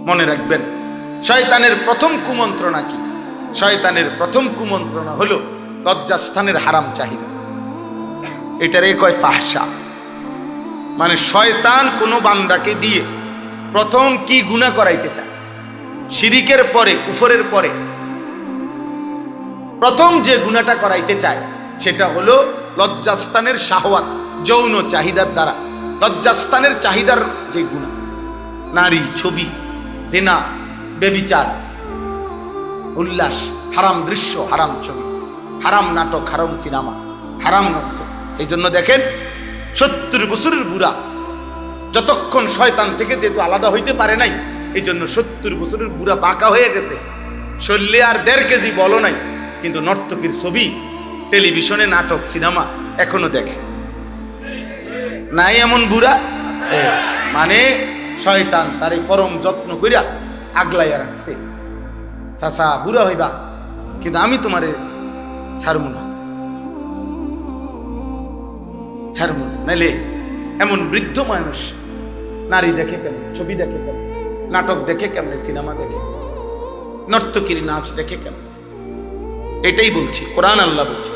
মনে রাখবেন, শয়তানের প্রথম কুমন্ত্রণা কি? শয়তানের প্রথম কুমন্ত্রণা হলো লজ্জাস্থানের হারাম চাহিদা। এটারে কয় ফাহশা। মানে শয়তান কোনো বান্দাকে দিয়ে প্রথম কি গুনাহ করাইতে চায়? শিরিকের পরে, কুফরের পরে প্রথম যে গুনাহটা করাইতে চায় সেটা হলো লজ্জাস্থানের শাহওয়াত, যৌন চাহিদার দ্বারা লজ্জাস্থানের চাহিদার যে গুনাহ, নারী, ছবি, জিনা, ব্যভিচার, উল্লাস, হারাম দৃশ্য, হারাম ছবি, হারাম নাটক, হারাম সিনেমা, হারাম নৃত্য। এই জন্য দেখেন 70 বছরের বুড়া যতক্ষণ শয়তান থেকে যেহেতু আলাদা হইতে পারে নাই, এই জন্য 70 বছরের বুড়া বাঁকা হয়ে গেছে, শরীরে আর 1.5 কেজি বলো নাই, কিন্তু নর্তকীর ছবি, টেলিভিশনে নাটক, সিনেমা এখনো দেখে। নাই এমন বুড়া? মানে শয়তান তার এই পরম যত্ন কইরা আগলাইয়া রাখছে। চাচা বুড়া হইবা, কিন্তু আমি তোমারে ছাড়বো না, ছাড়বো না। নাইলে এমন বৃদ্ধ মানুষ নারী দেখে কেমন, ছবি দেখে কেমন, নাটক দেখে কেমন, সিনেমা দেখে, নর্তকীর নাচ দেখে কেমন? এটাই বলছি, কোরআন আল্লাহ বলছে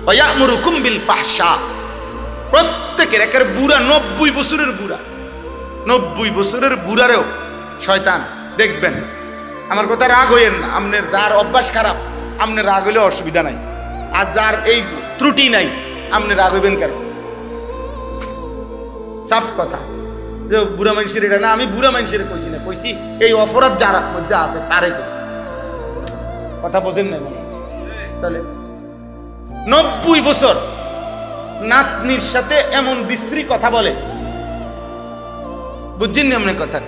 ওয়ায়ামুরুকুম বিল ফাহশা। প্রত্যেকের একের বুড়া, 90 বছরের বুড়া, 90 বছরের বুড়ারেও শয়তান দেখবেন। আমার কথা রাগ হইয়েন না, আপনার যার অভ্যাস খারাপ আপনার রাগ হইলে অসুবিধা নাই, আর যার এই ত্রুটি নাই আপনি রাগ হইবেন কেন? সাফ কথা যে বুড়া মানুষের এটা না, আমি বুড়া মানুষের কইছি না, কইছি এই অপরাধ যার মধ্যে আছে তারে কইছি। কথা বোঝেন না? তাহলে 90 বছর নাতনির সাথে এমন বিশ্রী কথা বলে, বুঝছেন না আপনার কথা?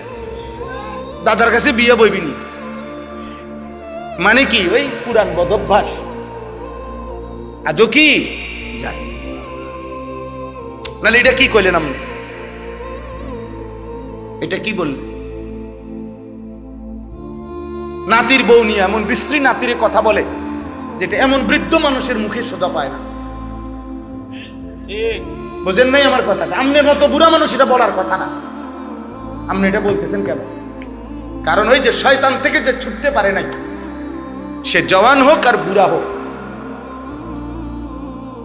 দাদার কাছে বিয়ে বইবিনি মানে কি? ওই পুরান বদভ্যাস আজও কি যায়। নাহলে এটা কি কইলেন আপনি? এটা কি বললেন? নাতির বউ নিয়ে এমন বিশ্রী নাতিরে কথা বলে যেটা এমন বৃদ্ধ মানুষের মুখে সোজা পায় না। বুঝেন নাই আমার কথাটা? আপনার মতো বুড়া মানুষ এটা বলার কথা না। আপনি এটা বলতেছেন কেন? কারণ ওই যে শয়তান থেকে যে ছুটতে পারে নাই, সে জওয়ান হোক আর বুড়া হোক,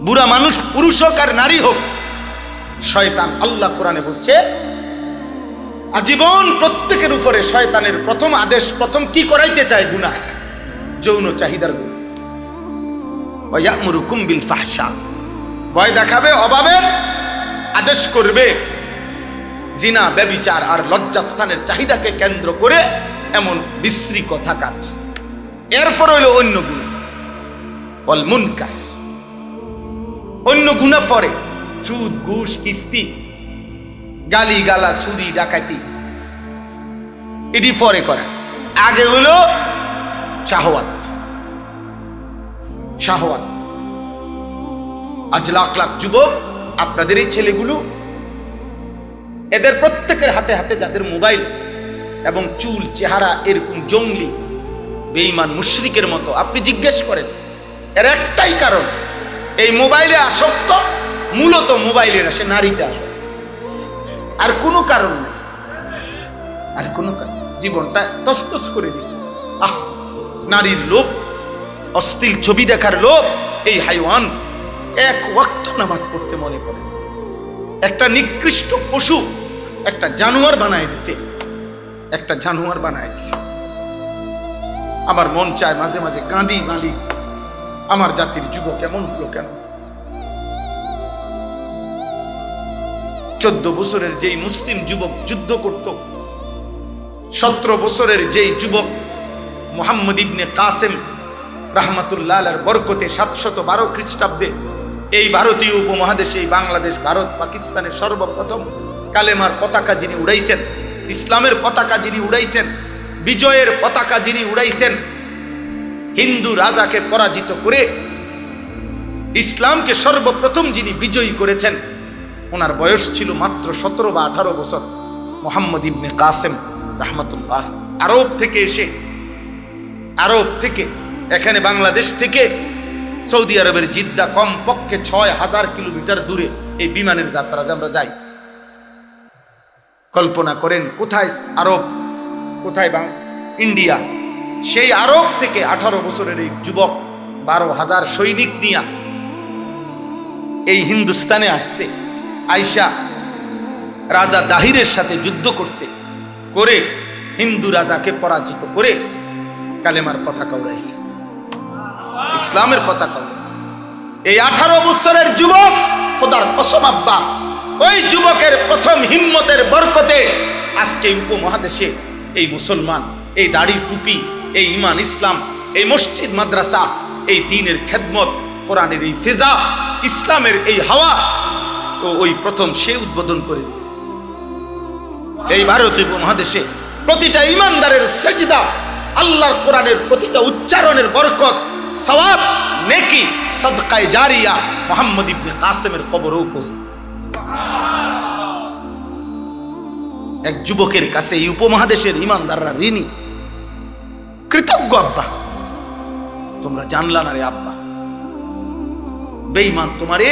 বুড়া মানুষ পুরুষ হোক আর নারী হোক, শয়তান, আল্লাহ কোরআনে বলছে আজীবন প্রত্যেকের উপরে শয়তানের প্রথম আদেশ, প্রথম কি করাইতে চায়? গুনাহ, যৌন চাহিদার গুনাহ। ওয়ায়ামুরুকুম বিল ফাহশা, ভয় দেখাবে, অভাবের আদেশ করবে, জিনা, ব্যভিচার আর লজ্জাস্থানের চাহিদাকে কেন্দ্র করে এমন বিশ্রী কথা কাজ। এরপর হইল অন্য গুনাহ, ওয়াল মুনকার, অন্য গুনাহ পরে, সুদ, ঘুষ, কিস্তি, গালি গালা, চুরি, ডাকাতি, এটি পরে করা। আগে হলো শাহওয়াত। শাহওয়াত। আজ লাখ লাখ যুবক, আপনাদের এই ছেলেগুলো, এদের প্রত্যেকের হাতে হাতে যাদের মোবাইল এবং চুল, চেহারা এরকম জঙ্গলি বেঈমান মুশরিকের মতো, আপনি জিজ্ঞেস করেন, এর একটাই কারণ, এই মোবাইলে আসক্ত, মূলত মোবাইলের আসে, নারীতে আসক্ত, আর কোনো কারণ নেই, আর কোনো কারণ। জীবনটা তসতস করে দিছে। আহ, নারীর লোভ, অশ্লীল ছবি দেখার লোভ। এই হাইওয়ান এক ওয়াক্ত নামাজ পড়তে মনে করে, একটা নিকৃষ্ট পশু, একটা জানোয়ার বানায় দিছে, একটা জানোয়ার বানায় দিছে। আমার মন চায় মাঝে মাঝে কাঁদি, মালিক আমার জাতির যুবক এমন হলো কেন? 14 বছরের যেই মুসলিম যুবক যুদ্ধ করত, 17 বছরের যেই যুবক মুহাম্মদ ইবনে কাসেম রাহমাতুল্লাহ আলাইহির বরকতে 712 খ্রিস্টাব্দে এই ভারতীয় উপমহাদেশে, এই বাংলাদেশ, ভারত, পাকিস্তানের সর্বপ্রথম কালেমার পতাকা যিনি উড়াইছেন, ইসলামের পতাকা যিনি উড়াইছেন, বিজয়ের পতাকা যিনি উড়াইছেন, হিন্দু রাজাকে পরাজিত করে ইসলামকে সর্বপ্রথম যিনি বিজয়ী করেছেন, ওনার বয়স ছিল মাত্র 17 বা 18 বছর। মুহাম্মদ ইবনে কাসেম রাহমাতুল্লাহ আরব থেকে এসে, আরব থেকে এখানে বাংলাদেশ থেকে সৌদি আরবের জিদ্দা কমপক্ষে 6000 কিলোমিটার দূরে এই বিমানের যাত্রা যে আমরা যাই, কল্পনা করেন কোথায় আরব কোথায় ইন্ডিয়া, সেই আরব থেকে 18 বছরের এই যুবক 12,000 সৈনিক নিয়ে এই হিন্দুস্তানে আসছে। আয়শা রাজা দাহিরের সাথে যুদ্ধ করছে, করে হিন্দু রাজাকে পরাজিত করে কালেমার পতাকা উড়াইছে, ইসলামের পতাকা উড়াইছে। এই 18 বছরের যুবক, খোদার কসম আব্বা, ওই যুবকের প্রথম হিম্মতের বরকতে আজকে উপমহাদেশে এই মুসলমান, এই দাড়ি টুপি, এই ইমান ইসলাম, এই মসজিদ মাদ্রাসা, এই দ্বীনের খেদমত, কোরআনের এই ফিজা, ইসলামের এই হাওয়া, তো ওই প্রথম সে উদ্বোধন করে দিয়েছে। এই ভারতীয় উপমহাদেশে প্রতিটা ইমানদারের সেজদা, আল্লাহর কোরআনের প্রতিটা উচ্চারণের বরকত, সওয়াব, নেকি, সাদকায়ে জারিয়া মুহাম্মদ ইবনে কাসেমের কবরে উপস্থিত। এক যুবকের কাছে এই উপমহাদেশের ইমানদাররা ঋণী, কৃতজ্ঞ। আব্বা তোমরা জানলা না রে আব্বা, বেঈমান তোমারে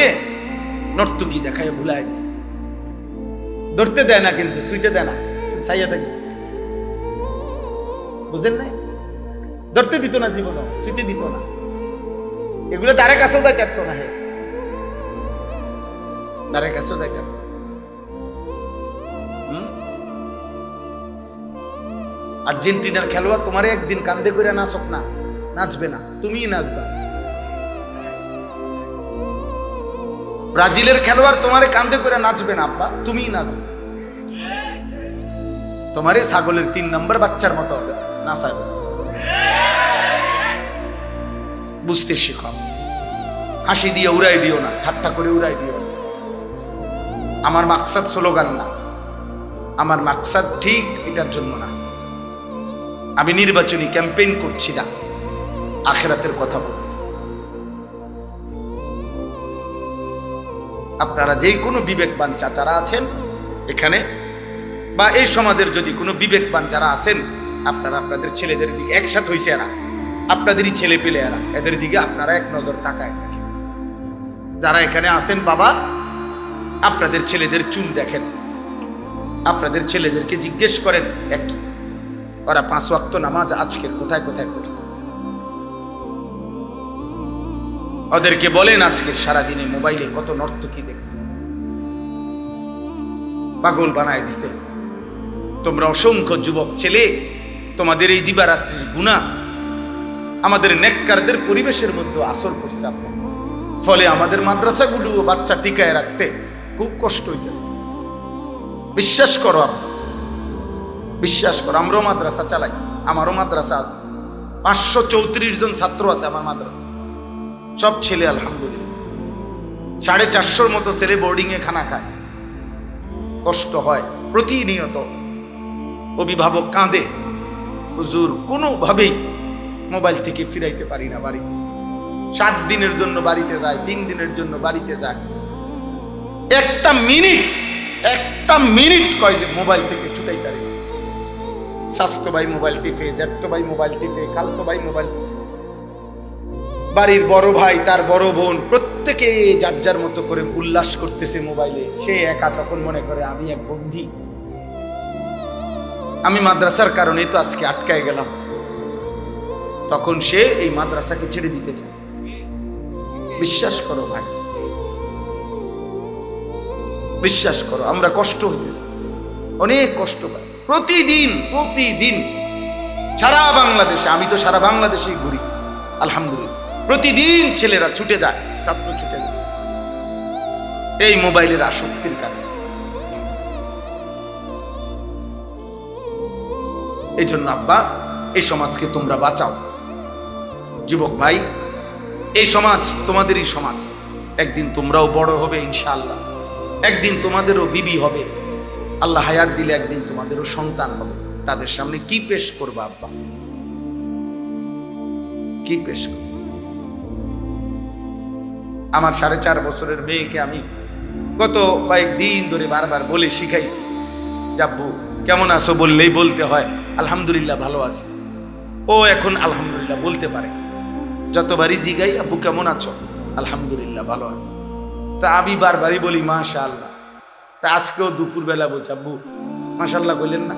নর্তকী দেখায় ভুলায় দিছে। ধরতে দেয় না, কিন্তু শুইতে দেয় না, ছাইয়া থাকে, বুঝেন নাই? ধরতে দিত না, জীবনও শুইতে দিত না। এগুলো দ্বারে কাছেও যাইতে পারতো না, হে দ্বারে কাছেও যাইতে পারতো। আর্জেন্টিনার খেলোয়াড় তোমারে একদিন কান্দে করে নাচক না, নাচবে না, তুমিই নাচবা। ব্রাজিলের খেলোয়াড় তোমারে কান্দে করে নাচবে না আব্বা, তুমিই নাচবে। তোমারে ছাগলের 3 নম্বর বাচ্চার মতো হবে, নাচাবে। বুঝতে শেখাও, হাসি দিয়ে উড়াই দিও না, ঠাট্টা করে উড়াই দিও না। আমার মাকসাদ স্লোগান না, আমার মাকসাদ ঠিক এটার জন্য না। আমি নির্বাচনী ক্যাম্পেইন করছি না, আখিরাতের কথা বলতেছি। আপনারা যেই কোনো বিবেকবান চাচারা আছেন এখানে, বা এই সমাজের যদি কোনো বিবেকবান যারা আছেন, আপনারা আপনাদের ছেলেদের দিকে, একসাথে হয়েছে এরা, আপনাদেরই ছেলে পেলে এরা, এদের দিকে আপনারা এক নজর তাকায় দেখেন। যারা এখানে আছেন বাবা, আপনাদের ছেলেদের চুল দেখেন, আপনাদের ছেলেদেরকে জিজ্ঞেস করেন একটু, ওরা 5 ওয়াক্ত নামাজ আজকের কোথায় কোথায় পড়ছে। ওদেরকে বলেন আজকের সারাদিনে মোবাইলে কত নর্তকী দেখছে, পাগল বানায় দিছে। তোমরা অসংখ্য যুবক ছেলে, তোমাদের এই দিবারাত্রির গুনাহ আমাদের নেককারদের পরিবেশের মধ্যে আসর করছে আপনার, ফলে আমাদের মাদ্রাসাগুলো বাচ্চা টিকায় রাখতে খুব কষ্ট হইতেছে। বিশ্বাস করো আপনি, বিশ্বাস করো। আমরাও মাদ্রাসা চালাই, আমারও মাদ্রাসা আছে, 534 জন ছাত্র আছে আমার মাদ্রাসা, সব ছেলে আলহামদুলিল্লাহ। 450 মতো ছেলে বোর্ডিং এ খানা খায়, কষ্ট হয় প্রতিনিয়ত। অভিভাবক কাঁদে, হুজুর কোনোভাবেই মোবাইল থেকে ফিরাইতে পারি না বাড়িতে। 7 দিনের জন্য বাড়িতে যায়, 3 দিনের জন্য বাড়িতে যায়, একটা মিনিট কয় যে মোবাইল থেকে ছুটাই তারি। স্বাস্থ্য ভাই মোবাইল টিপে, জ্যাঠতো ভাই মোবাইল টিপে, খালতো ভাই মোবাইল, বাড়ির বড় ভাই, তার বড় বোন, প্রত্যেকে যার যার মতো করে উল্লাস করতেছে মোবাইলে। সে একা তখন মনে করে আমি এক বন্দী, আমি মাদ্রাসার কারণে তো আজকে আটকায় গেলাম। তখন সে এই মাদ্রাসাকে ছেড়ে দিতে চায়। বিশ্বাস করো ভাই, বিশ্বাস করো, আমরা কষ্ট হইতেছে, অনেক কষ্ট পাই প্রতিদিন সারা বাংলাদেশে। আমি তো সারা বাংলাদেশেই ঘুরি আলহামদুলিল্লাহ। প্রতিদিন ছেলেরা ছুটে যায়, ছাত্র ছুটে যায় এই মোবাইলের আসক্তির কারণে। এই জন্য আব্বা, এই সমাজকে তোমরা বাঁচাও। যুবক ভাই, এই সমাজ তোমাদেরই সমাজ। একদিন তোমরাও বড় হবে ইনশাআল্লাহ, একদিন তোমাদেরও বিবি হবে, আল্লাহ হায়াত দিলে একদিন তোমাদেরও সন্তান হবে। তাদের সামনে কি পেশ করবা আব্বা, কি পেশ করব? আমার 4.5 বছরের মেয়েকে আমি গত কয়েকদিন ধরে বারবার বলে শিখাইছি, আব্বু কেমন আছো বললেই বলতে হয় আলহামদুলিল্লাহ ভালো আছি। ও এখন আলহামদুলিল্লাহ বলতে পারে। যতবারই জিগাই আব্বু কেমন আছো, আলহামদুলিল্লাহ ভালো আছি। তা আমি বারবারই বলি মাশাআল্লাহ। তা আজকেও দুপুরবেলা বলছি আব্বু মাশাআল্লাহ বললেন না,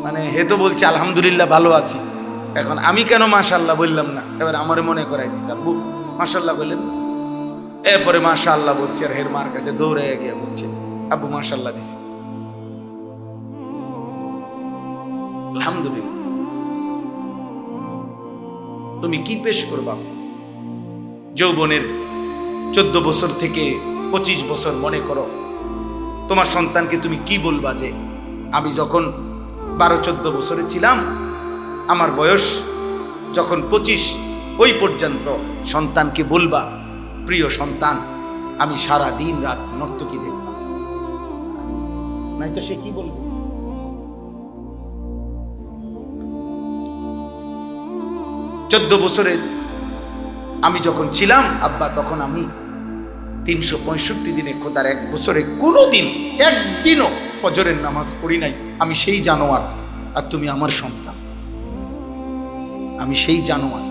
মানে হে তো বলছে আলহামদুলিল্লাহ ভালো আছি, এখন আমি কেন মাশাআল্লাহ বললাম না? এবার আমারে মনে করাই দিছে, আব্বু মাশাআল্লাহ বললেন। এরপরে মাশাআল্লাহ বলছে, আর হের মার কাছে দৌড়ে গিয়ে বলছে আব্বু মাশাআল্লাহ দিছে। আলহামদুলিল্লাহ। তুমি কি পেশ করবা? যৌবনের 14 বছর থেকে 25 বছর মনে করো, তোমার সন্তানকে তুমি কি বলবা? যে আমি যখন 12-14 বছরে ছিলাম, আমার বয়স যখন 25, ওই পর্যন্ত সন্তানকে বলবা, প্রিয় সন্তান, আমি সারা দিন রাত নর্তকী দেখতাম। নাই তো সে কি বলবে? চোদ্দ বছরে আমি যখন ছিলাম আব্বা, তখন আমি 365 দিনে খোদার 1 বছরে কোনোদিন একদিনও ফজরের নামাজ পড়ি নাই। আমি সেই জানোয়ার, আর তুমি আমার সন্তান। আমি সেই জানোয়ার,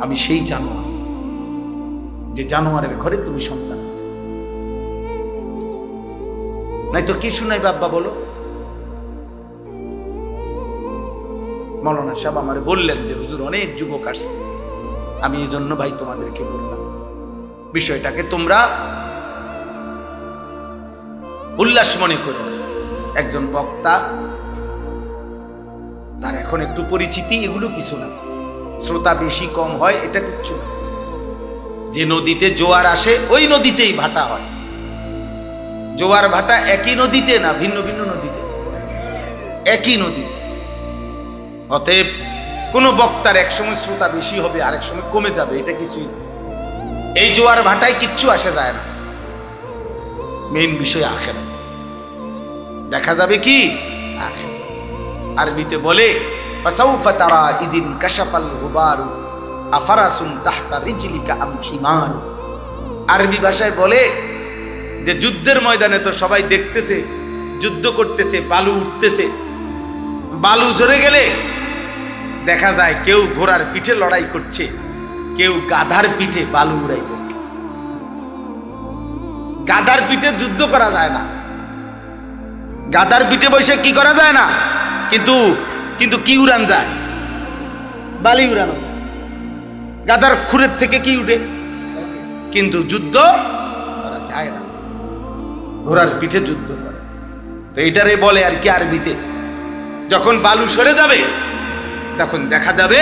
আমি সেই জানোয়ার, যে জানোয়ারের ঘরে তুমি সন্তান আছো। নাই তো কি শুনাই বাব্বা বলো? মৌলানা সাহেব আমারে বললেন যে হুজুর অনেক যুবক আসছে, আমি এই জন্য ভাই তোমাদেরকে বললাম, বিষয়টাকে তোমরা উল্লাস মনে করো। একজন বক্তা, তার এখন একটু পরিচিতি, এগুলো কিছু না, শ্রোতা বেশি কম হয়, এটা কিচ্ছু না। যে নদীতে জোয়ার আসে ওই নদীতেই ভাটা হয়। জোয়ার ভাটা একই নদীতে না, ভিন্ন ভিন্ন নদীতে, একই নদীতে। অতএব কোন বক্তার এক সময় শ্রোতা বেশি হবে, আরেক সময় কমে যাবে, এটা কিছুই না। এই জোয়ার ভাটায় কিচ্ছু আসে যায় না, মেইন বিষয় আখিরাত। দেখা যাবে কি আখিরাত। আরবিতে বলে ফাসাউফা তারা ইদিন কাশাফাল গুবারু আফারাসুন তাহতা রিজলিকা আম হিমার। আরবি ভাষায় বলে যে যুদ্ধের ময়দানে তো সবাই দেখতেছে, যুদ্ধ করতেছে, বালু উঠতেছে, বালু ঝরে গেলে দেখা যায় কেউ ঘোড়ার পিঠে লড়াই করছে, কেউ গাধার পিঠে বালু উড়াইতেছে। গাধার পিঠে যুদ্ধ করা যায় না, গাধার পিঠে বসে কি করা যায় না, কিন্তু কিন্তু কি উড়ান যায়? বালি উড়ানো। গাধার খুরের থেকে কি উঠে? কিন্তু যুদ্ধ করা যায় না, ঘোড়ার পিঠে যুদ্ধ করে। তো এটারে বলে আর কি আরবিতে, যখন বালু সরে যাবে তখন দেখা যাবে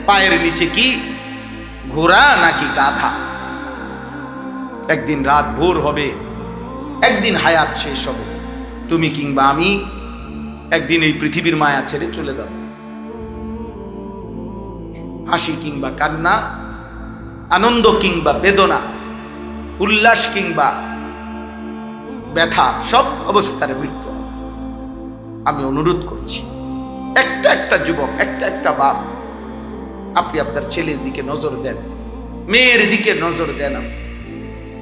পায়ের নিচে কি ঘোড়া নাকি গাধা। একদিন রাত ভোর হবে, একদিন হায়াত শেষ হবে, তুমি কিংবা আমি একদিন এই পৃথিবীর মায়া ছেড়ে চলে যাব। হাসি কিংবা কান্না, আনন্দ কিংবা বেদনা, উল্লাস কিংবা ব্যথা, সব অবস্থার মৃত্যু। আমি অনুরোধ করছি, একটা একটা যুবক, একটা একটা বাপ, আপনি আপনার ছেলের দিকে নজর দেন, মেয়ের দিকে নজর দেন।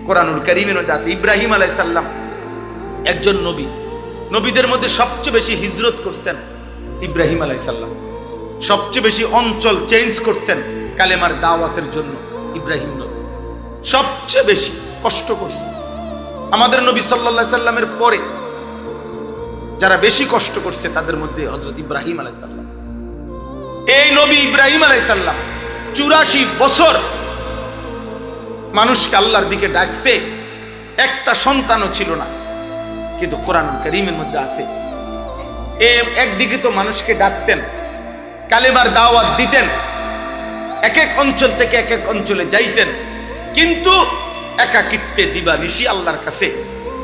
কোরআনুল কারীমের মধ্যে আছে ইব্রাহিম আলাইহিস সালাম একজন নবী, নবীদের মধ্যে সবচেয়ে বেশি হিজরত করছেন ইব্রাহিম আলাইহিস সালাম, সবচেয়ে বেশি অঞ্চল চেঞ্জ করছেন কালেমার দাওয়াতের জন্য ইব্রাহিম নবী, সবচেয়ে বেশি কষ্ট করছেন। আমাদের নবী সাল্লাল্লাহু আলাইহি সাল্লামের পরে যারা বেশি কষ্ট করছে তাদের মধ্যে হযরত ইব্রাহিম আলাইহিস সালাম। এই নবী ইব্রাহিম আলাইহিস সালাম 84 বছর মানুষকে আল্লাহর দিকে ডাকছে, একটা সন্তানও ছিল না। কিন্তু কোরআনুল কারীমের মধ্যে আছে, একদিকে তো মানুষকে ডাকতেন, কালেমার দাওয়াত দিতেন, এক এক অঞ্চল থেকে এক এক অঞ্চলে যাইতেন, কিন্তু একাকিত্বে দিবানিশি আল্লাহর কাছে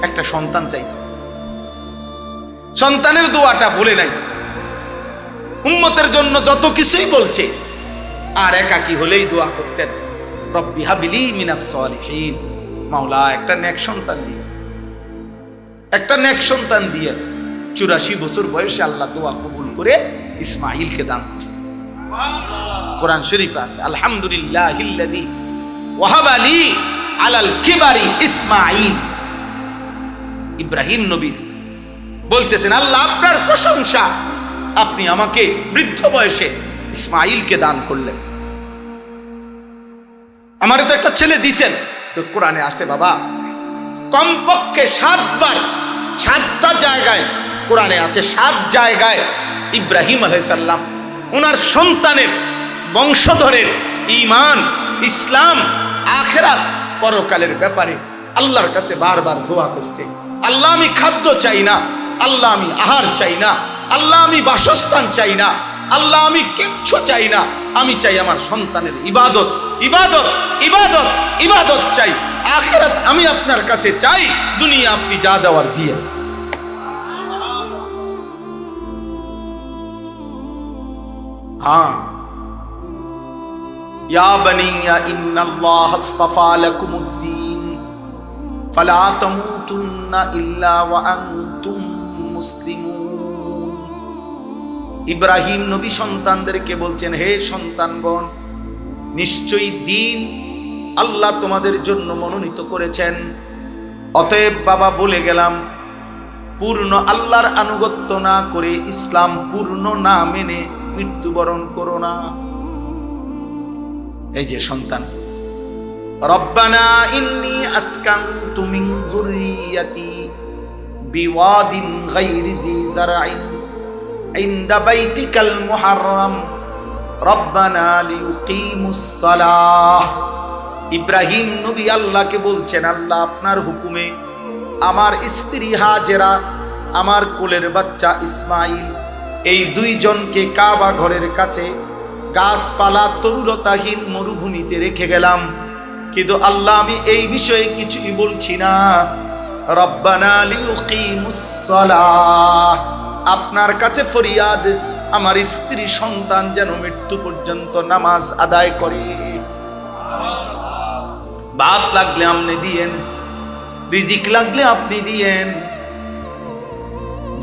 একটা সন্তান চাইতেন। সন্তানের দোয়াটা বলে নাই, উম্মতের জন্য যত কিছুই বলছে, আর একাকি হলেই দোয়া করতেন, রব্বি হাবলি মিনাস সালিহিন, মাওলা একটা নেক সন্তান দিয়ে, একটা নেক সন্তান দিয়ে। 84 বছর বয়সে আল্লাহ দোয়া কবুল করে ইসমাঈলকে দান করছে। কোরআন শরীফে আছে আলহামদুলিল্লাহিল্লাযী ওয়াহাবা লি আলাল কিবারি ইসমাঈল। ইব্রাহিম নবী বলতেছেন, আল্লাহ আপনার প্রশংসা, আপনি আমাকে বৃদ্ধ বয়সে ইসমাঈলকে দান করলেন। আমারে তো একটা ছেলে দিছেন। তো কোরআনে আছে বাবা, কমপক্ষে 7 বার 7টা জায়গায় কোরআনে আছে, 7 জায়গায় ইব্রাহিম আলাইহিস সালাম ওনার সন্তানের বংশধরের ঈমান, ইসলাম, আখিরাত, পরকালের ব্যাপারে আল্লাহর কাছে বারবার দোয়া করছে। আল্লাহ আমি খাদ্য চাই না, আল্লাহ আমি আহার চাই না, আল্লাহ আমি বাসস্থান চাই না, আল্লাহ আমি কিচ্ছু চাই না, আমি চাই আমার সন্তানের ইবাদত, ইবাদত, ইবাদত, ইবাদত চাই। আখিরাত আমি আপনার কাছে চাই, দুনিয়া আপনি যা দেওয়ার দিয়ে। হ্যাঁ, ইয়া বানিয়া ইন্নাল্লাহ আস্তাফা লাকুমুদ্দীন ফালা তামুতুন্না ইল্লা ওয়া আনতুম মুসলিমুন। ইব্রাহিম নবী সন্তানদেরকে বলছেন, হে সন্তানগণ, নিশ্চয়ই দিন আল্লাহ তোমাদের জন্য মনোনীত করেছেন। অতএব বাবা বলে গেলাম, পূর্ণ আল্লাহর আনুগত্য না করে, ইসলাম পূর্ণ না মেনে মৃত্যুবরণ করো না। এই যে সন্তান, রব্বানা ইন্নী আসকানতু মিন যুররিয়াতি বিওয়াদিন গায়রি জি যারইন ইনদা বাইতিকাল মুহাররাম রব্বানা লিয়ুকিমুস সালাহ। ইব্রাহিম নবী আল্লাহকে বলছেন, আল্লাহ আপনার হুকুমে আমার স্ত্রী হাজেরা, আমার কোলের বাচ্চা ইসমাইল, এই 2 জনকে কাবা ঘরের কাছে গাছপালা তরুলতাহীন মরুভূমিতে রেখে গেলাম, কিন্তু আল্লাহ আমি এই বিষয়ে কিছুই বলছি না। রব্বানা লিয়ুকিমুস সালাহ, আপনার কাছে ফরিয়াদ, আমার স্ত্রী সন্তান যেন মৃত্যু পর্যন্ত নামাজ আদায় করে। ভাত লাগলে আপনি দিয়েন, রিজিক লাগলে আপনি দিয়েন,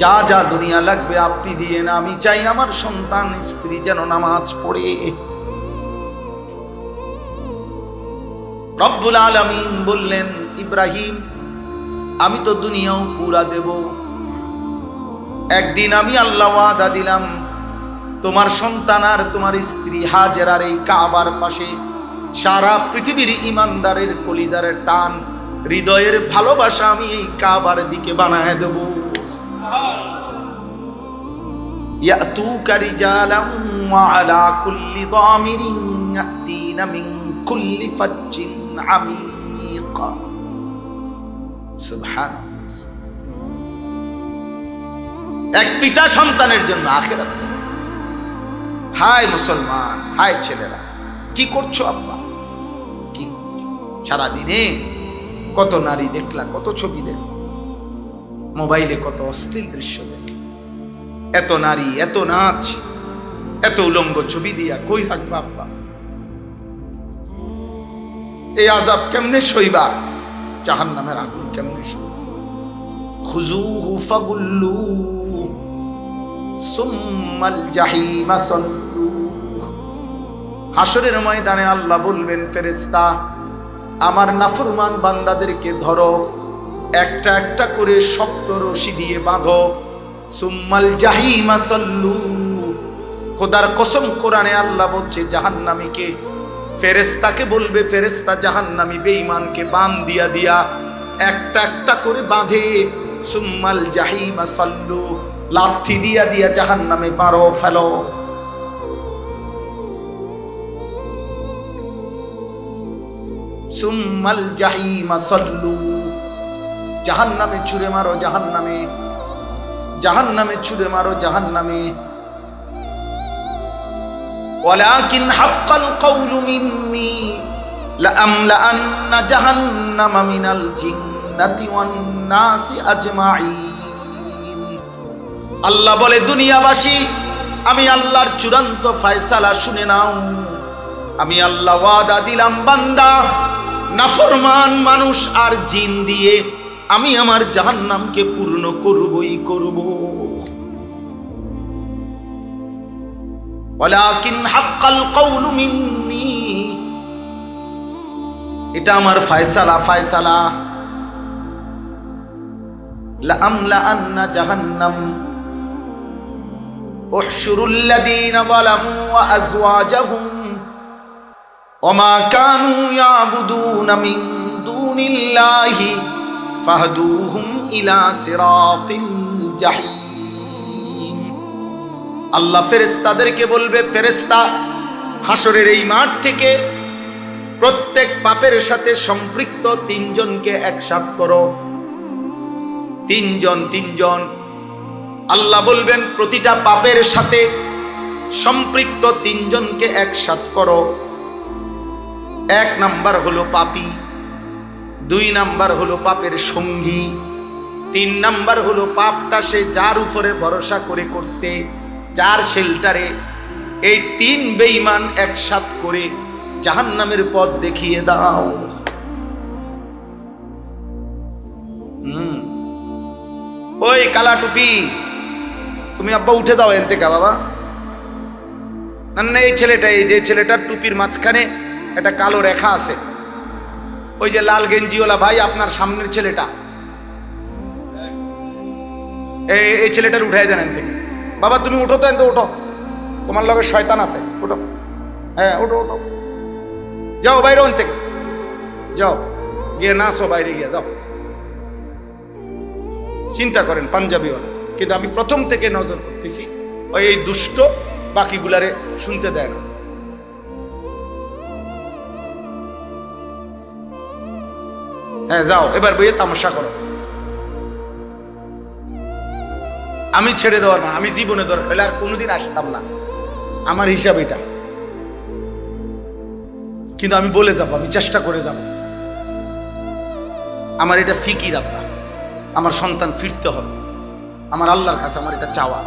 যা যা দুনিয়া লাগবে আপনি দিয়েন, আমি চাই আমার সন্তান স্ত্রী যেন নামাজ পড়ে। রব্বুল আলামিন বললেন, ইব্রাহিম আমি তো দুনিয়াও পুরা দেব। একদিন আমি আল্লাহ ওয়াদা দিলাম, তোমার সন্তান আর তোমার স্ত্রী হাজেরার এই কাবার পাশে সারা পৃথিবীর ইমানদারের কলিজার টান, হৃদয়ের ভালোবাসা আমি এই কাবার দিকে বানায় দেব। ইয়াতুকা রিজালাম ওয়া আলা কুল্লি দামিরিন ইয়াতিনা মিন কুল্লি ফাজ্জিন আমিক। সুবহানাল্লাহ। এক পিতা সন্তানের জন্য আখিরাত চাইছে। হায় মুসলমান, হায় ছেলেরা, কি করছো আব্বা, কি সারাদিনে কত নারী দেখলা, কত ছবি দেখলা, মোবাইলে কত অশ্লীল দৃশ্য দেখলা, এত নারী, এত নাচ, এত উলঙ্গ ছবি দিয়া কই রাখবা আব্বা? এই আযাব কেমনে সইবা? জাহান্নামের আগুন কেমনে সইবা? খুযুহু ফাগুল্লু সুম্মাল জাহিমা সাল্লু। হাসরের ময়দানে আল্লাহ বলবেন, ফেরেশতা আমার নাফরমান বান্দাদেরকে ধরো, একটা একটা করে শক্ত রশি দিয়ে বাঁধো, সুম্মাল জাহিমা সাল্লু। খোদার কসম, কোরআনে আল্লাহ বলছে জাহান্নামীকে, ফেরেশতাকে বলবে, ফেরেশতা জাহান্নামী বেঈমানকে বান দিয়া দিয়া একটা একটা করে বাঁধে, সুম্মাল জাহিমা সাল্লু, লাথি দিয়া দিয়া জাহান্নামে পারো ফেলো। সুম্মাল জাহিমা সাল্লু, জাহান্নামে ছুঁড়ে মারো, জাহান্নামে, জাহান্নামে ছুঁড়ে মারো, জাহান্নামে। ওয়ালাকিন হাক্কাল কাউলু মিন্নি লাআমলাআন্না জাহান্নামা মিনাল জিন্নাতি ওয়ান নাসি আজমাইন। আল্লাহ বলে, দুনিয়াবাসী আমি আল্লাহর চূড়ান্ত ফয়সালা শুনে নাও। আমি আল্লাহ ওয়াদা দিলাম, বান্দা নাফরমান মানুষ আর জিন দিয়ে আমি আমার জাহান্নামকে পূর্ণ করবই করব। ওয়ালাকিন হাক্কাল কাউলু মিন্নি, এটা আমার ফয়সালা, ফয়সালা। লাআমলাআন্না জাহান্নাম উহশুরুল লাযীনা যালামু ওয়া আযওয়াজাহুম ওয়া মা কানু ইয়াবুদুনা মিন দুনিল্লাহি ফাহদুহুম ইলা সিরাতিল জাহিম। আল্লাহ ফেরেশতাদেরকে বলবে, ফেরেশতা হাসরের এই মাঠ থেকে প্রত্যেক পাপের সাথে সম্পৃক্ত তিনজনকে একসাথ করো। তিনজন আল্লাহ বলবেন প্রতিটা পাপের সাথে সম্পৃক্ত তিনজনকে একসাথ করো। এক নাম্বার হলো পাপী, 2 নাম্বার হলো পাপের সঙ্গী, 3 নাম্বার হলো পাপটা সে যার উপরে ভরসা করে করছে, যার শেল্টারে। এই 3 বেঈমান একসাথ করে জাহান্নামের পথ দেখিয়ে দাও। ওই কালা টুপি, তুমি আব্বা উঠে যাও এন থেকে বাবা। না এই ছেলেটা, এই যে ছেলেটার টুপির মাঝখানে একটা কালো রেখা আছে, ওই যে লাল গেঞ্জিওয়ালা ভাই, আপনার সামনের ছেলেটা, এই ছেলেটার উঠাই দেন এন থেকে। বাবা তুমি উঠো তো, এন তো উঠো, তোমার লগে শয়তান আছে, উঠো। হ্যাঁ উঠো উঠো, যাও বাইরে ওন থেকে, যাও গিয়ে নাচো, বাইরে গিয়ে যাও। চিন্তা করেন পাঞ্জাবিওয়ালা, কিন্তু আমি প্রথম থেকে নজর করতেছি ওই এই দুষ্ট বাকিগুলারে শুনতে দেয় না। হ্যাঁ যাও, এবার বইয়ে তামাশা করো। আমি ছেড়ে দেওয়ার না, আমি জীবনে দরকার হলে আর কোনোদিন আসতাম না, আমার হিসাব এটা। কিন্তু আমি বলে যাব, আমি চেষ্টা করে যাব। আমার এটা ফিকির আব্বা, আমার সন্তান ফিরতে হবে, আমার আল্লাহর কাছে আমার এটা চাওয়া।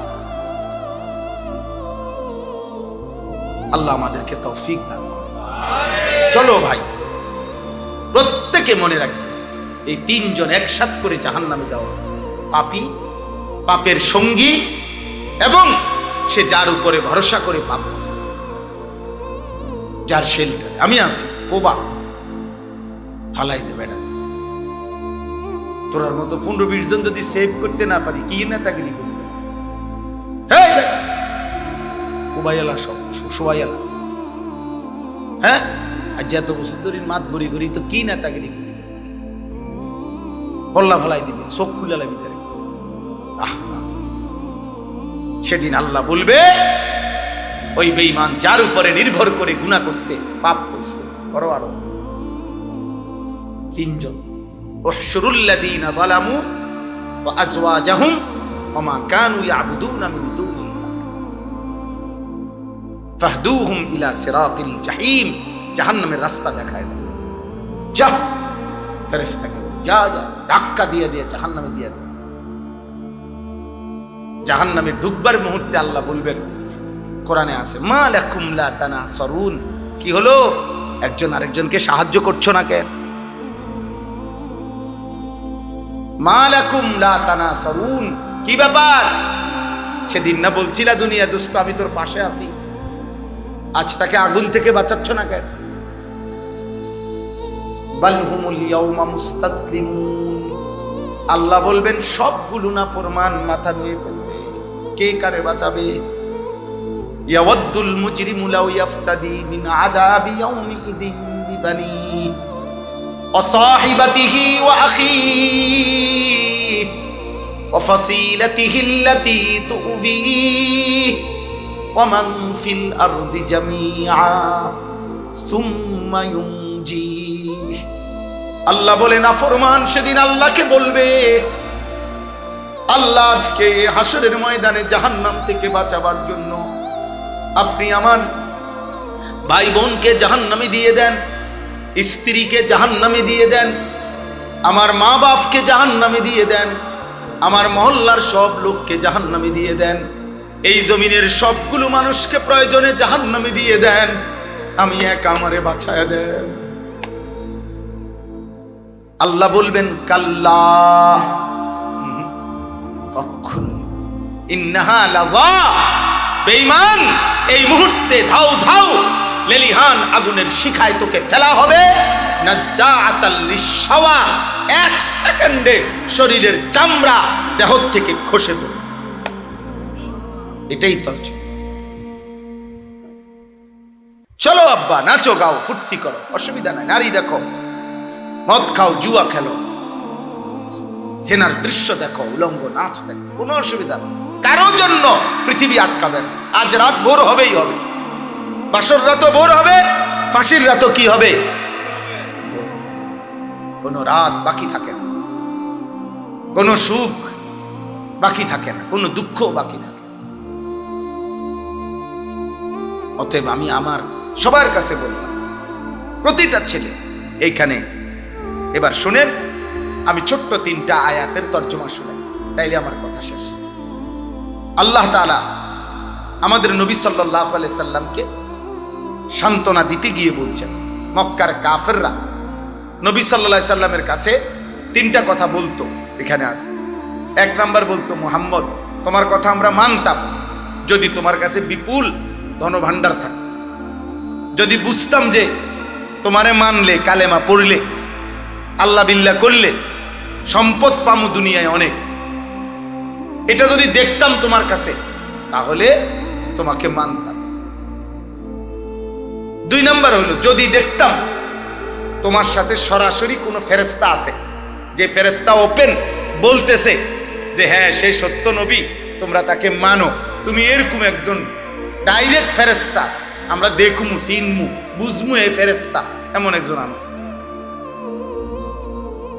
আল্লাহ আমাদেরকে তৌফিক দান করুন। চলো ভাই, প্রত্যেকে মনে রাখবে এই 3 জন একসাথ করে জাহান্নামে দেওয়া। পাপী, পাপের সঙ্গী, এবং সে যার উপরে ভরসা করে পাপ করছে, যার শেল্টার। আমি আছি, কোবা হালাই দেবে না। তোরার মতো 15-20 জন যদি সেভ করতে না পারি, কি নেতাগিরি করবে? কোবাইয়ালা সব সোয়াইয়ালা। হ্যাঁ আজ এত বছর ধরে মাত বড়ি করি তো কি নেতাগিরি করি? কল্লা ভালাই দিবে, চোখ খুলে লাগবে। সেদিন আল্লাহ বলবে ওই বেঈমান যার উপরে নির্ভর করে গুনাহ করছে, পাপ করছে, বড় আরো 3 জন। উহশুরুল্লাযীনা যালামু ওয়া আযওয়াজাহুম ওয়া মা কানু ইয়াবুদুনা মিন দুনিল্লাহ ফাহদুহুম ইলা সিরাতিল জাহিম। জাহান্নামের রাস্তা দেখায় দাও। যা ফেরেশতাকে যা যা ধাক্কা দিয়ে দিয়ে জাহান্নামে দিয়ে দাও। জাহান্নামে ঢুকবার মুহূর্তে আল্লাহ বলবেন, কোরআনে আছে, মা লাকুম লা তানাসরুন। কি হলো, একজন আরেকজনকে সাহায্য করছো না কেন? মা লাকুম লা তানাসরুন, কি ব্যাপার? সেদিন না বলছিলা দুনিয়া দোস্ত আমি তোর পাশে আছি, আজ তাকে আগুন থেকে বাঁচাচ্ছ না কেন? বাল হুমুল ইয়াউমা মুস্তাসলিমুন। আল্লাহ বলবেন সবগুলো নাফরমান মাথা নুয়ে ফেলবে, কে কারে বাঁচাবে? ইয়াওয়াদ্দুল মুজরিমু লাউ ইয়াফতাদি মিন আযাবি ইয়াউমিইদিন বিবানিহি ওয়া সাহিবাতিহি ওয়া আখিহি ওয়া ফাসিলাতিহি আল্লাতী তুবিহি ওয়া মান ফিল আরদি জামিআ সুম্মা ইউনজিহি। আল্লাহ বলে নাফরমান সেদিন আল্লাহকে বলবে, আল্লাহ আজকে হাসরের ময়দানে জাহান্নাম থেকে বাঁচাবার জন্য আপনি আমার ভাই বোনকে জাহান্নামে দিয়ে দেন, স্ত্রীকে জাহান্নামে দিয়ে দেন, আমার মা বাপকে জাহান্নামে দিয়ে দেন, আমার মহল্লার সব লোককে জাহান্নামে দিয়ে দেন, এই জমিনের সবগুলো মানুষকে প্রয়োজনে জাহান্নামে দিয়ে দেন, আমি একা আমারে বাঁচায়া দেন। আল্লাহ বলবেন কাল্লা, কখনো, ইন্নাহা লাযা, বেঈমান এই মুহূর্তে ধাও ধাও লেলিহান আগুনের শিখায় তোকে ফেলা হবে। নাযাআতাল লিশাওয়া, 1 সেকেন্ডে শরীরের চামড়া দেহ থেকে খসে পড়ে। এটাই তর্জমা। চলো আব্বা, নাচো গাও ফুর্তি করো, অসুবিধা নাই। নারী দেখো, মদ খাও, জুয়া খেলো, জেনার দৃশ্য দেখো, উলঙ্গ নাচ দেখো, কোনো অসুবিধা নেই। কারো জন্য পৃথিবী আটকাবেন। আজ রাত ভোর হবেই হবে, বাসর রাতও ভোর হবে, ফাঁসির রাতও কি হবে, কোনো রাত বাকি থাকে না, কোনো সুখ বাকি থাকে না, কোনো দুঃখ বাকি থাকে। অতএব আমি আমার সবার কাছে বললাম, প্রতিটা ছেলে এইখানে এবার শুনেন, আমি ছোট্ট 3টা আয়াতের তর্জমা শুনেন, তাইলে আমার কথা শেষ। আল্লাহ তাআলা আমাদের নবী সাল্লাল্লাহু আলাইহি সাল্লামকে সান্ত্বনা দিতে গিয়ে বলছেন, মক্কার কাফেররা নবী সাল্লাল্লাহু আলাইহি সাল্লামের কাছে 3টা কথা বলতো, এখানে আছে। 1 নাম্বার বলতো, মুহাম্মদ তোমার কথা আমরা মানতাম যদি তোমার কাছে বিপুল ধনভাণ্ডার থাকত, যদি বুঝতাম যে তোমারে মানলে, কালেমা পড়লে, আল্লাহ বিল্লাহ করলে সম্পদ পামু দুনিয়ায় অনেক, এটা যদি দেখতাম তোমার কাছে তাহলে তোমাকে মানতাম। 2 নাম্বার হলো, যদি দেখতাম তোমার সাথে সরাসরি কোনো ফেরেশতা আছে, যে ফেরেশতা ওপেন বলতেছে যে হ্যাঁ সে সত্য নবী, তোমরা তাকে মানো, তুমি এরকম একজন ডাইরেক্ট ফেরেশতা, আমরা দেখমু, চিনমু, বুঝমু এই ফেরেশতা, এমন একজন আনো।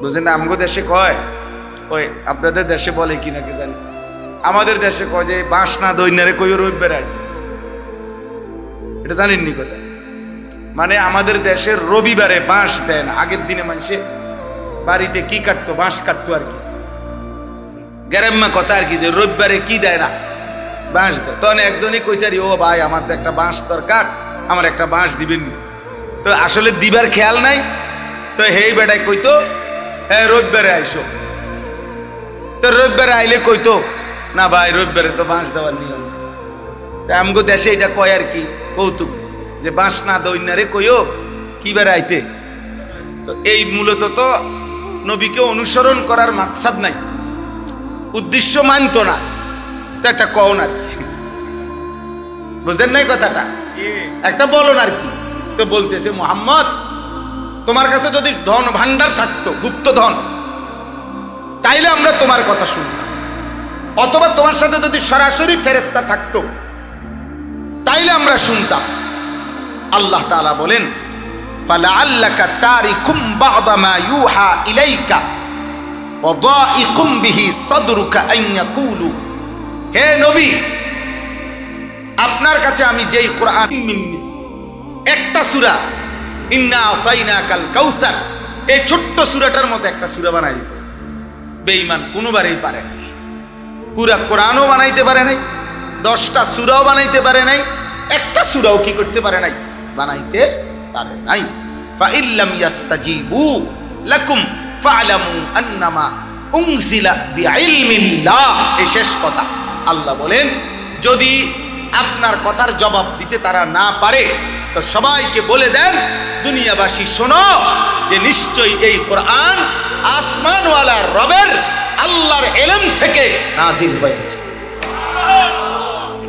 বুঝেন না, আমগো দেশে কয়, ওই আপনাদের দেশে বলে কি নাকি জানি, আমাদের দেশে কয় যে বাঁশ না দৈন্যারে কই রবিবার আইতো, এটা জানেননি কথা। মানে আমাদের দেশের রবিবারে বাঁশ দেন, আগের দিনে মানুষে বাড়িতে কি কাটতো, বাঁশ কাটতো আর কি, গ্রাম্য কথা আর কি, যে রবিবারে কি দেয় না, বাঁশ দেয়। তখন একজনই কইসারি, ও ভাই আমার তো একটা বাঁশ দরকার, আমার একটা বাঁশ দিবেন। তো আসলে দিবার খেয়াল নাই, তো হেই বেটাই কইতো হ্যাঁ রবিবারে আইসো। তো রবিবারে আইলে কইতো না ভাই রবিবারে তো বাঁশ দেওয়ার নিয়ম। তা আমগো দেশে এটা কয় আর কি, কৌতুক, যে বাঁশ না দৈন্যারে কইও কি বার আইতে। তো এই মূলত তো নবীকে অনুসরণ করার মাকসাদ নাই, উদ্দেশ্য মানতো না, তো একটা কও না আর কি, বুঝেন নাই কথাটা, একটা বলো না আর কি। তো বলতেছে, মুহাম্মদ তোমার কাছে যদি ধন ভান্ডার থাকতো, গুপ্ত ধন, তাইলে আমরা তোমার কথা শুনতাম, অথবা তোমার সাথে যদি সরাসরি ফেরেশতা থাকতো তাইলে আমরা শুনতাম। আল্লাহ তাআলা বলেন, ফালাআল্লাকা তারিকুম বা'দা মা ইউহা ইলাইকা ওয়া দাইকুম বিহি সাদরুকা আন ইয়াকুলু, হে নবী আপনার কাছে আমি যেই কোরআন, একটা সূরা ইন্না আতাইনাকাল কাউসার, এই ছোট্ট সূরাটার মতো একটা সূরা বানাই দিত, বেঈমান কোনোবারেই পারে নাই, পুরা কোরআনও বানাইতে পারে নাই, 10টা সূরাও বানাইতে পারে নাই, একটা সূরাও কি করতে পারে নাই, বানাইতে পারে নাই। ফাইল্লাম ইয়াস্তাজিবু লাকুম ফা'লামু আন্নামা উনজিলা বিইলমিল্লাহ, এই শেষ কথা। আল্লাহ বলেন, যদি আপনার কথার জবাব দিতে তারা না পারে তো সবাইকে বলে দেন, দুনিয়াবাসী শোনো যে নিশ্চয়ই এই কোরআন আসমানওয়ালা রবের আল্লাহর ইলম থেকে নাজিল হয়েছে।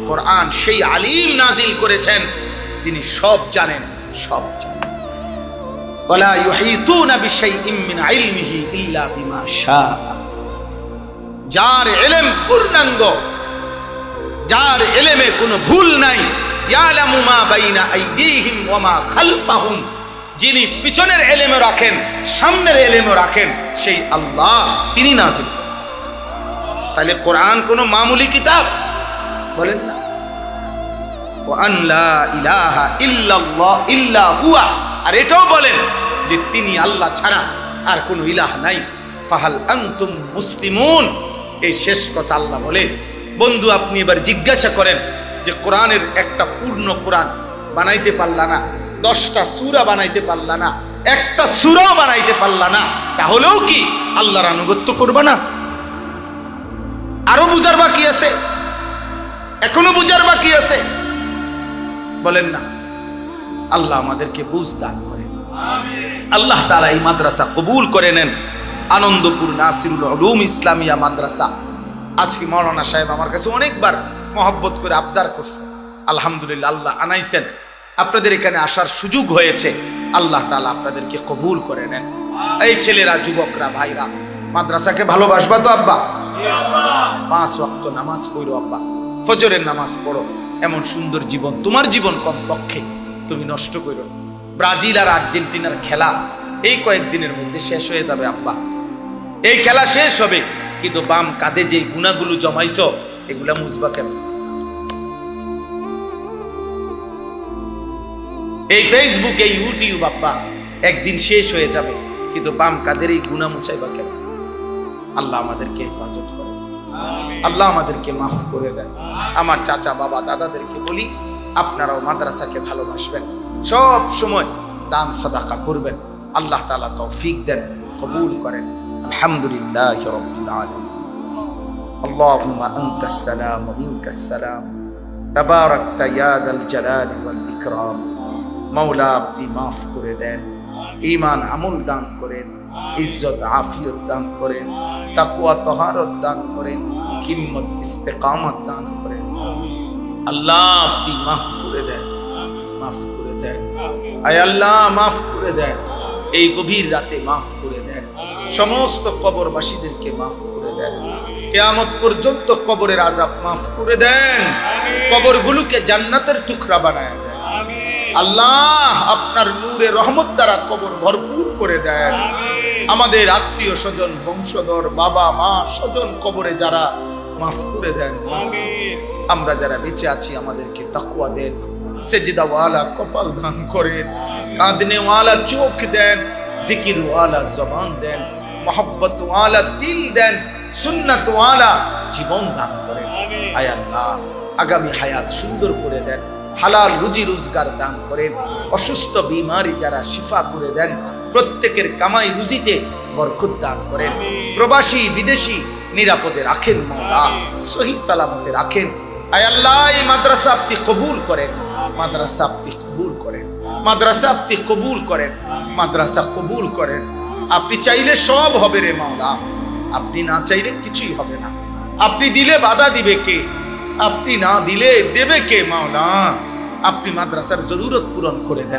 কোরআন সেই আলিম নাজিল করেছেন, তিনি সব জানেন, সব জানেন। ওয়ালা ইউহিতুনা বিশাইইম মিন ইলমিহি ইল্লা বিমা শাআ, যার ইলম পূর্ণাঙ্গ, যার ইলমে কোনো ভুল নাই, ইয়ালামু মা বাইনা আইদিহিম ওয়া মা খালফাহুম, যিনি পিছনের ইলমও রাখেন, সামনের ইলমও রাখেন, সেই আল্লাহ তিনি নাজিল করেছেন। তাহলে কোরআন কোনো মামুলি কিতাব বলেন না। ওয়া আন লা ইলাহা ইল্লাল্লাহ ইল্লা হুয়া, আর এটাও বলেন যে তিনি আল্লাহ ছাড়া আর কোনো ইলাহ নাই। ফাহাল আনতুম মুসলিমুন, এই শেষ কথা আল্লাহ বলে। বন্ধু আপনি এবার জিজ্ঞাসা করেন যে কোরআনের একটা পূর্ণ কোরআন বানাইতে পারলা না, 10টা সূরা বানাইতে পারলা না, একটা সূরাও বানাইতে পারলা না, তাহলেও কি আল্লাহর আনুগত্য করবা না? আরো বুঝার বাকি আছে, এখনো বুঝার বাকি আছে, বলেন না? আল্লাহ আমাদেরকে বুঝ দান করেন, আল্লাহ তাআলা এই মাদ্রাসা কবুল করে নেন। আনন্দপুর নাসিরুল উলুম ইসলামিয়া মাদ্রাসা, আজকে মাওলানা সাহেব আমার কাছে অনেকবার মহব্বত করে আবদার করছে, আলহামদুলিল্লাহ আল্লাহ আনাইছেন, আপনাদের এখানে আসার সুযোগ হয়েছে, আল্লাহ তাআলা আপনাদেরকে কবুল করে নেন। এই ছেলেরা, যুবকরা, ভাইরা মাদ্রাসাকে ভালোবাসবা তো আব্বা? 5 ওয়াক্ত নামাজ পড়ো আব্বা, ফজরের নামাজ পড়ো। এমন সুন্দর জীবন তোমার জীবন কমপক্ষে তুমি নষ্ট করো। ব্রাজিল আর আর্জেন্টিনার খেলা এই কয়েকদিনের মধ্যে শেষ হয়ে যাবে আব্বা। এই খেলা শেষ হবে, কিন্তু বাম কাঁধে যে গুণাগুলো জমাইছো এগুলা মুছবা কেন? এই ফেসবুক, এই ইউটিউব আব্বা একদিন শেষ হয়ে যাবে, কিন্তু বাম কাঁধের এই গুনাহ মুছাইবা কেন? আল্লাহ আমাদেরকে হেফাজত করে, আল্লাহ আমাদেরকে মাফ করে দেন। আমার চাচা বাবা দাদাদেরকে বলি, আপনারাও মাদ্রাসাকে ভালোবাসবেন, সব সময় দান সাদাকা করবেন। আল্লাহ তাআলা তৌফিক দেন, কবুল করেন। আলহামদুলিল্লাহি রাব্বিল আলামিন। আল্লাহুম্মা আনতাস সালাম ওয়া মিনকাস সালাম, তাবারাকতা ইয়া যাল জালালি ওয়াল ইকরাম। মাওলা আপনি মাফ করে দেন, ঈমান আমল দান করেন, ইজ্জত আফিয়ত দান করেন, তাকওয়া তাহারত দান করেন, হিম্মত ইস্তেকামত দান করেন। আল্লাহ আপনি মাফ করে দেন, মাফ করে দেন। আয় আল্লাহ মাফ করে দেন, এই গভীর রাতে মাফ করে দেন। সমস্ত কবরবাসীদেরকে মাফ করে দেন, কিয়ামত পর্যন্ত কবরের আযাব মাফ করে দেন, কবরগুলোকে জান্নাতের টুকরা বানায় দেন। আল্লাহ আপনার নূরে রহমত দ্বারা কবর ভরপুর করে দেন। আমাদের আত্মীয় স্বজন, বংশধর, বাবা মা, স্বজন কবরে যারা, মাফ করে দেন। আমরা যারা বেঁচে আছি আমাদেরকে তাকওয়া দেন, সেজদাওয়ালা কপাল দান করেন, কাঁদনেওয়ালা চোখ দেন, জিকিরওয়ালা জবান দেন, মহব্বতওয়ালা দিল দেন, সুন্নাতওয়ালা জীবন দান করেন। আয় আল্লাহ আগামী হায়াত সুন্দর করে দেন, হালাল রুজি রোজগার দান করেন, অসুস্থ বিমারি যারা শিফা করে দেন, প্রত্যেকের কামাই রুজিতে বরকত দান করেন। প্রবাসী বিদেশি নিরাপদে রাখেন মাওলা, সহি সালামতে রাখেন। আয় আল্লাহ এই মাদ্রাসা আপনি কবুল করেন, মাদ্রাসা আপনি কবুল করেন, মাদ্রাসা আপনি কবুল করেন, মাদ্রাসা কবুল করেন। আপনি চাইলে সব হবে রে মাওলা, আপনি না চাইলে কিছুই হবে না। আপনি দিলে বাধা দিবে কে? আপনি না দিলে দেবে কে মাওলা? আপনি মাদ্রাসার জরুরত পূরণ করে দেন।